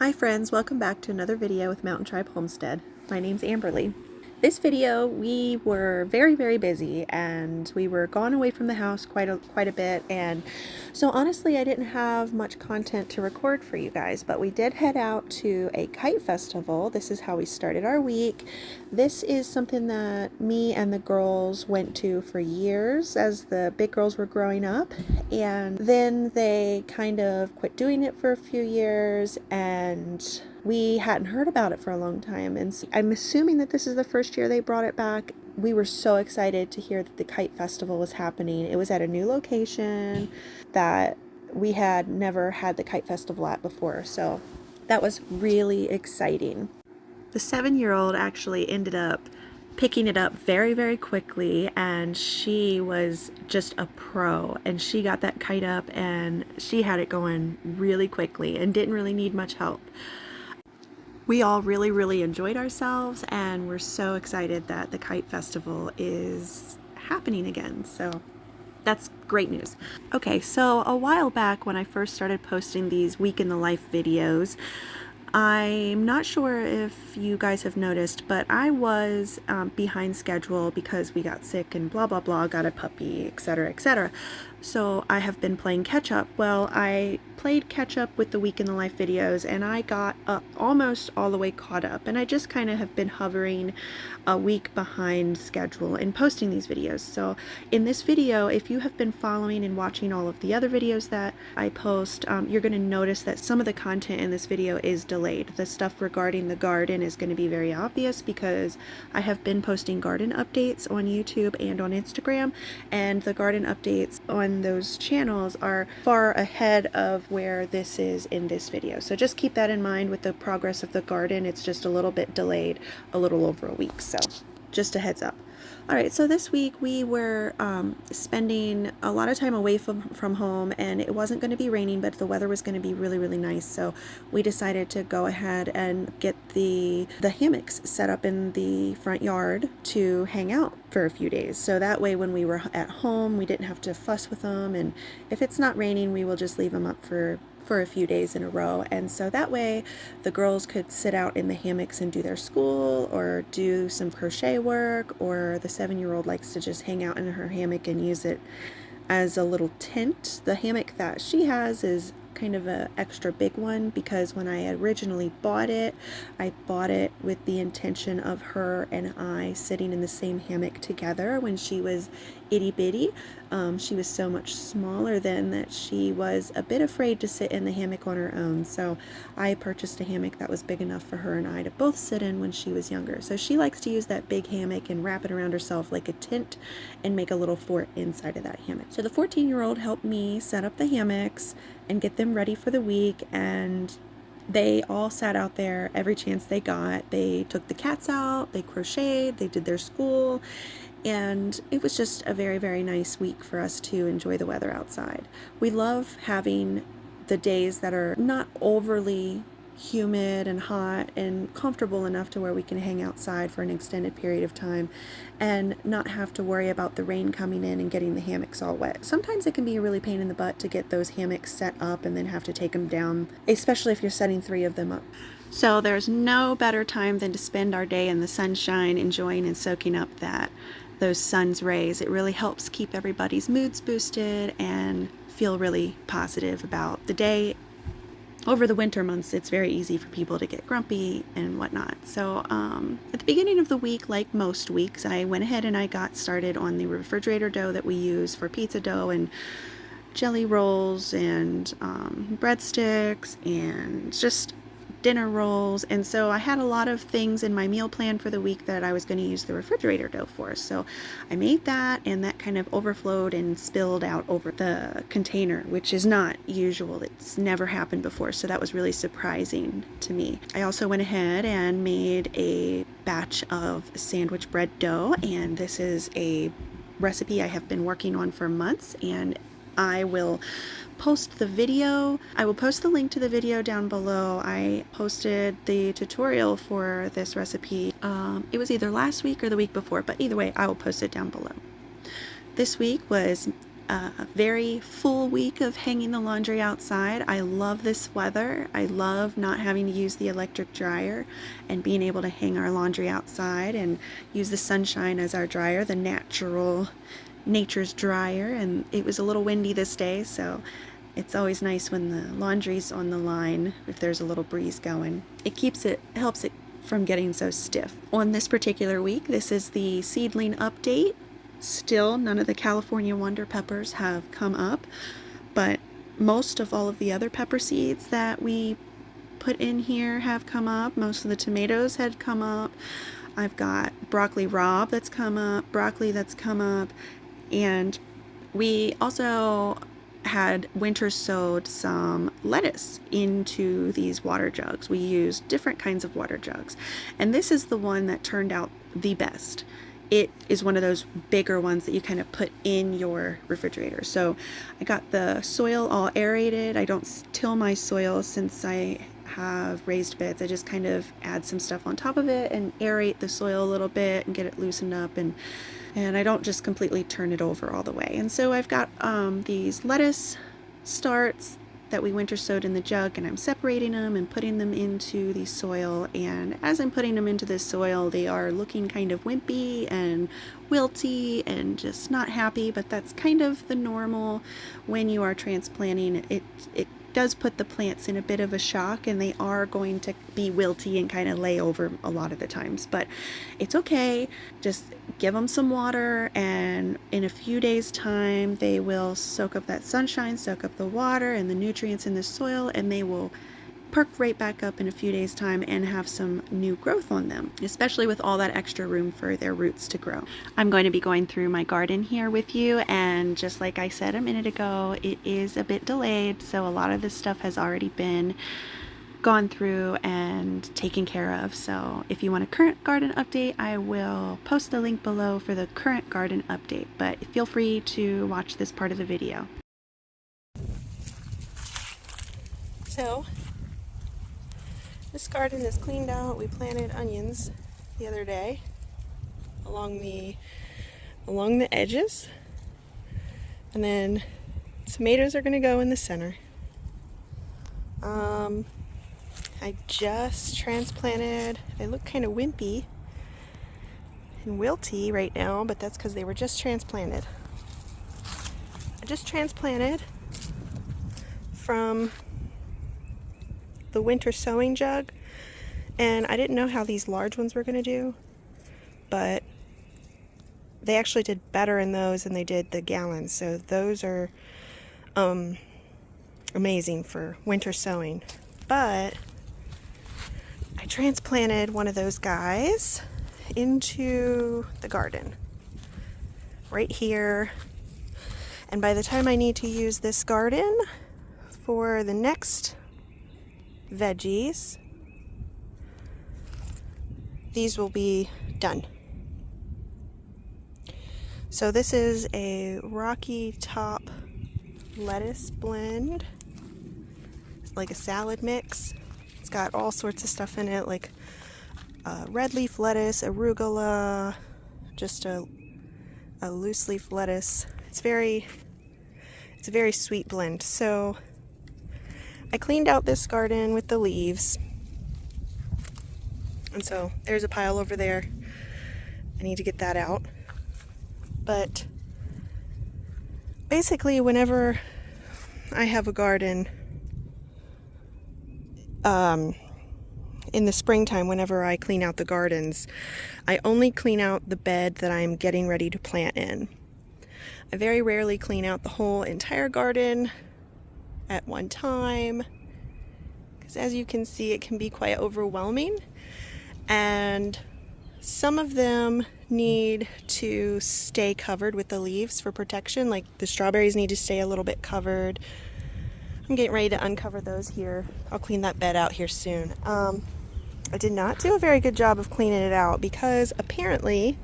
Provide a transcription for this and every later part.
Hi friends, welcome back to another video with Mountain Tribe Homestead. My name's Amberly. This video, we were very busy and we were gone away from the house quite a bit, and so honestly I didn't have much content to record for you guys, but we did head out to a kite festival. This is how we started our week. This is something that me and the girls went to for years as the big girls were growing up, and then they kind of quit doing it for a few years and we hadn't heard about it for a long time, and I'm assuming that this is the first year they brought it back. We were so excited to hear that the Kite Festival was happening. It was at a new location that we had never had the Kite Festival at before, so that was really exciting. The 7-year-old actually ended up picking it up very quickly, and she was just a pro, and she got that kite up and she had it going really quickly and didn't really need much help. We all really enjoyed ourselves, and we're so excited that the Kite Festival is happening again. So that's great news. Okay, so a while back when I first started posting these week in the life videos, I'm not sure if you guys have noticed, but I was behind schedule because we got sick and blah got a puppy, etc. So I have been playing catch up. Well, I played catch up with the week in the life videos and I got almost all the way caught up, and I just kind of have been hovering a week behind schedule in posting these videos. So in this video, if you have been following and watching all of the other videos that I post, you're going to notice that some of the content in this video is delayed. The stuff regarding the garden is going to be very obvious because I have been posting garden updates on YouTube and on Instagram, and the garden updates on those channels are far ahead of where this is in this video. So just keep that in mind with the progress of the garden. It's just a little bit delayed, a little over a week. So just a heads up. Alright, so this week we were spending a lot of time away from home, and it wasn't going to be raining, but the weather was going to be really nice, so we decided to go ahead and get the hammocks set up in the front yard to hang out for a few days. So that way when we were at home we didn't have to fuss with them, and if it's not raining we will just leave them up for a few days in a row. And so that way the girls could sit out in the hammocks and do their school or do some crochet work, or the 7-year-old likes to just hang out in her hammock and use it as a little tent. The hammock that she has is kind of an extra big one because when I originally bought it, I bought it with the intention of her and I sitting in the same hammock together when she was itty bitty. She was so much smaller then that she was a bit afraid to sit in the hammock on her own, so I purchased a hammock that was big enough for her and I to both sit in when she was younger. So she likes to use that big hammock and wrap it around herself like a tent and make a little fort inside of that hammock. So the 14-year-old helped me set up the hammocks and get them ready for the week, and they all sat out there every chance they got. They took the cats out, they crocheted, they did their school, and it was just a very nice week for us to enjoy the weather outside. We love having the days that are not overly humid and hot and comfortable enough to where we can hang outside for an extended period of time and not have to worry about the rain coming in and getting the hammocks all wet. Sometimes it can be a really pain in the butt to get those hammocks set up and then have to take them down, especially if you're setting 3 of them up. So there's no better time than to spend our day in the sunshine, enjoying and soaking up those sun's rays. It really helps keep everybody's moods boosted and feel really positive about the day. Over the winter months, it's very easy for people to get grumpy and whatnot. So at the beginning of the week, like most weeks, I went ahead and I got started on the refrigerator dough that we use for pizza dough and jelly rolls and breadsticks and just dinner rolls. And so I had a lot of things in my meal plan for the week that I was going to use the refrigerator dough for. So I made that, and that kind of overflowed and spilled out over the container, which is not usual. It's never happened before, so that was really surprising to me. I also went ahead and made a batch of sandwich bread dough, and this is a recipe I have been working on for months, and I will post the video. I will post the link to the video down below. I posted the tutorial for this recipe. It was either last week or the week before, but either way, I will post it down below. This week was a very full week of hanging the laundry outside. I love this weather. I love not having to use the electric dryer and being able to hang our laundry outside and use the sunshine as our dryer, the nature's dryer. And it was a little windy this day, so it's always nice when the laundry's on the line if there's a little breeze going. Helps it from getting so stiff. On this particular week, this is the seedling update. Still, none of the California Wonder peppers have come up, but most of all of the other pepper seeds that we put in here have come up. Most of the tomatoes had come up. I've got broccoli rabe that's come up, broccoli that's come up, and we also had winter sowed some lettuce into these water jugs. We used different kinds of water jugs, and this is the one that turned out the best. It is one of those bigger ones that you kind of put in your refrigerator. So I got the soil all aerated. I don't till my soil since I have raised beds. I just kind of add some stuff on top of it and aerate the soil a little bit and get it loosened up, and I don't just completely turn it over all the way. And so I've got these lettuce starts that we winter sowed in the jug, and I'm separating them and putting them into the soil. And as I'm putting them into this soil, they are looking kind of wimpy and wilty and just not happy, but that's kind of the normal when you are transplanting. It does put the plants in a bit of a shock, and they are going to be wilty and kind of lay over a lot of the times, but it's okay. Just give them some water, and in a few days time they will soak up that sunshine, soak up the water and the nutrients in the soil, and they will perk right back up in a few days time and have some new growth on them, especially with all that extra room for their roots to grow. I'm going to be going through my garden here with you, and just like I said a minute ago, it is a bit delayed, so a lot of this stuff has already been gone through and taken care of. So if you want a current garden update, I will post the link below for the current garden update, but feel free to watch this part of the video. So this garden is cleaned out. We planted onions the other day along the edges, and then tomatoes are going to go in the center. I just transplanted. They look kind of wimpy and wilty right now, but that's because they were just transplanted. I just transplanted from the winter sowing jug, and I didn't know how these large ones were going to do, but they actually did better in those than they did the gallons, so those are amazing for winter sowing. But I transplanted one of those guys into the garden right here, and by the time I need to use this garden for the next veggies, these will be done. So this is a rocky top lettuce blend. It's like a salad mix. It's got all sorts of stuff in it, like red leaf lettuce, arugula, just a loose leaf lettuce. It's a very sweet blend. So I cleaned out this garden with the leaves, and so there's a pile over there. I need to get that out. But basically, whenever I have a garden, in the springtime, whenever I clean out the gardens, I only clean out the bed that I'm getting ready to plant in. I very rarely clean out the whole entire garden at one time, because as you can see, it can be quite overwhelming, and some of them need to stay covered with the leaves for protection. Like the strawberries need to stay a little bit covered. I'm getting ready to uncover those here. I'll clean that bed out here soon. I did not do a very good job of cleaning it out because apparently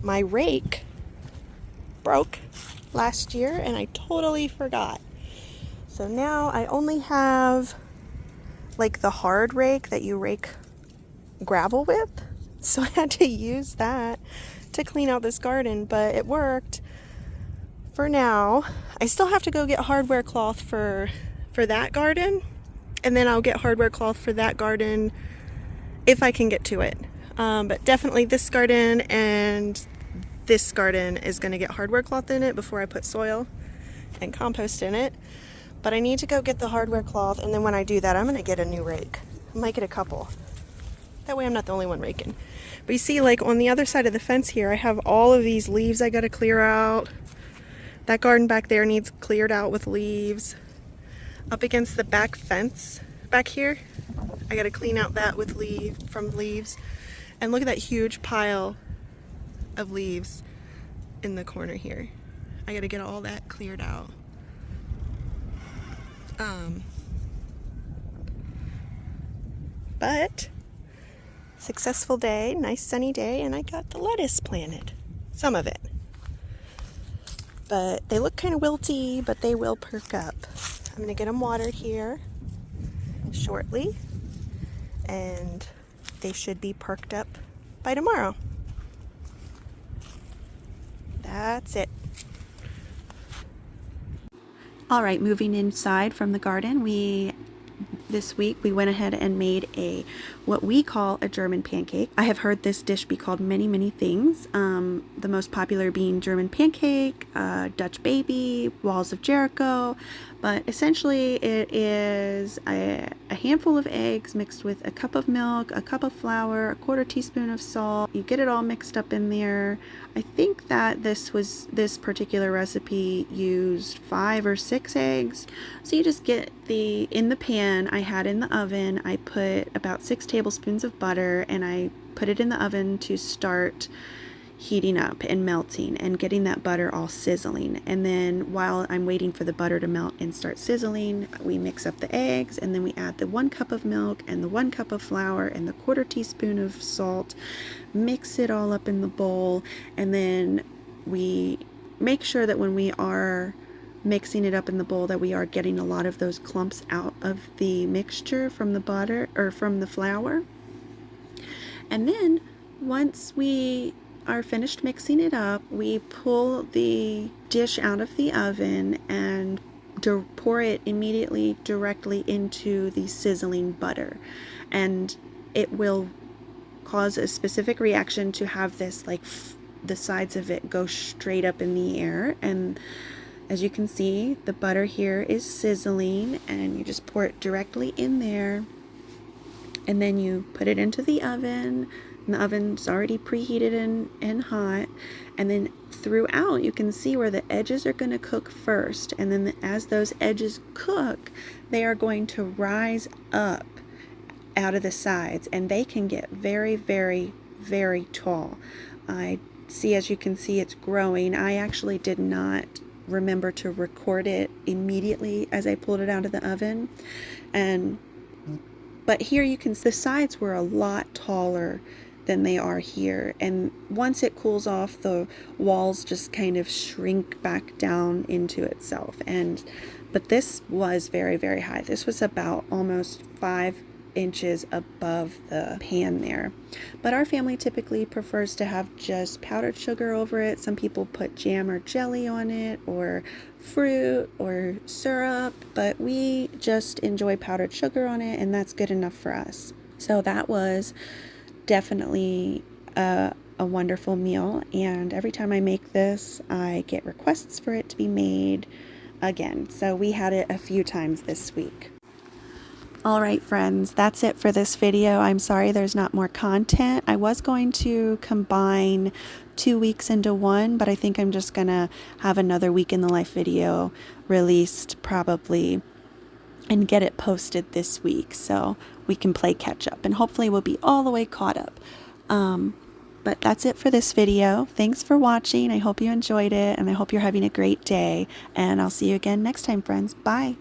my rake broke last year and I totally forgot. So now I only have like the hard rake that you rake gravel with. So I had to use that to clean out this garden, but it worked for now, I still have to go get hardware cloth for that garden, and then I'll get hardware cloth for that garden if I can get to it. But definitely this garden and this garden is going to get hardware cloth in it before I put soil and compost in it. But I need to go get the hardware cloth, and then when I do that, I'm going to get a new rake. I might get a couple. That way I'm not the only one raking. But you see, like on the other side of the fence here, I have all of these leaves I got to clear out. That garden back there needs cleared out with leaves. Up against the back fence back here, I got to clean out that with leaves. And look at that huge pile of leaves in the corner here. I got to get all that cleared out. But successful day, nice sunny day, and I got the lettuce planted. Some of it. But they look kind of wilty, but they will perk up. I'm going to get them watered here shortly, and they should be perked up by tomorrow. That's it. All right, moving inside from the garden, this week we went ahead and made what we call a German pancake. I have heard this dish be called many, many things. The most popular being German pancake, Dutch baby, walls of Jericho. But essentially it is a handful of eggs mixed with a cup of milk, a cup of flour, a quarter teaspoon of salt. You get it all mixed up in there. I think that this particular recipe used 5 or 6 eggs. So you just get in the pan I had in the oven, I put about 6 tablespoons of butter, and I put it in the oven to start heating up and melting and getting that butter all sizzling. And then while I'm waiting for the butter to melt and start sizzling, we mix up the eggs, and then we add the 1 cup of milk and the 1 cup of flour and the quarter teaspoon of salt, mix it all up in the bowl, and then we make sure that when we are mixing it up in the bowl that we are getting a lot of those clumps out of the mixture from the butter or from the flour. And then once we are finished mixing it up, we pull the dish out of the oven and pour it immediately directly into the sizzling butter, and it will cause a specific reaction to have this, like, the sides of it go straight up in the air. And as you can see, the butter here is sizzling, and you just pour it directly in there, and then you put it into the oven. And the oven's already preheated and hot, and then throughout you can see where the edges are going to cook first, and then as those edges cook, they are going to rise up out of the sides, and they can get very, very, very tall. I see, as you can see, it's growing. I actually did not remember to record it immediately as I pulled it out of the oven, but here you can see the sides were a lot taller than they are here, and once it cools off, the walls just kind of shrink back down into itself. But this was very, very high. This was about almost 5 inches above the pan there. But our family typically prefers to have just powdered sugar over it. Some people put jam or jelly on it, or fruit or syrup, but we just enjoy powdered sugar on it, and that's good enough for us. So that was definitely a wonderful meal, and every time I make this, I get requests for it to be made again. So we had it a few times this week. All right, friends, that's it for this video. I'm sorry there's not more content. I was going to combine 2 weeks into one, but I think I'm just gonna have another week in the life video released probably and get it posted this week so we can play catch up, and hopefully we'll be all the way caught up. But that's it for this video. Thanks for watching. I hope you enjoyed it, and I hope you're having a great day, and I'll see you again next time, friends. Bye.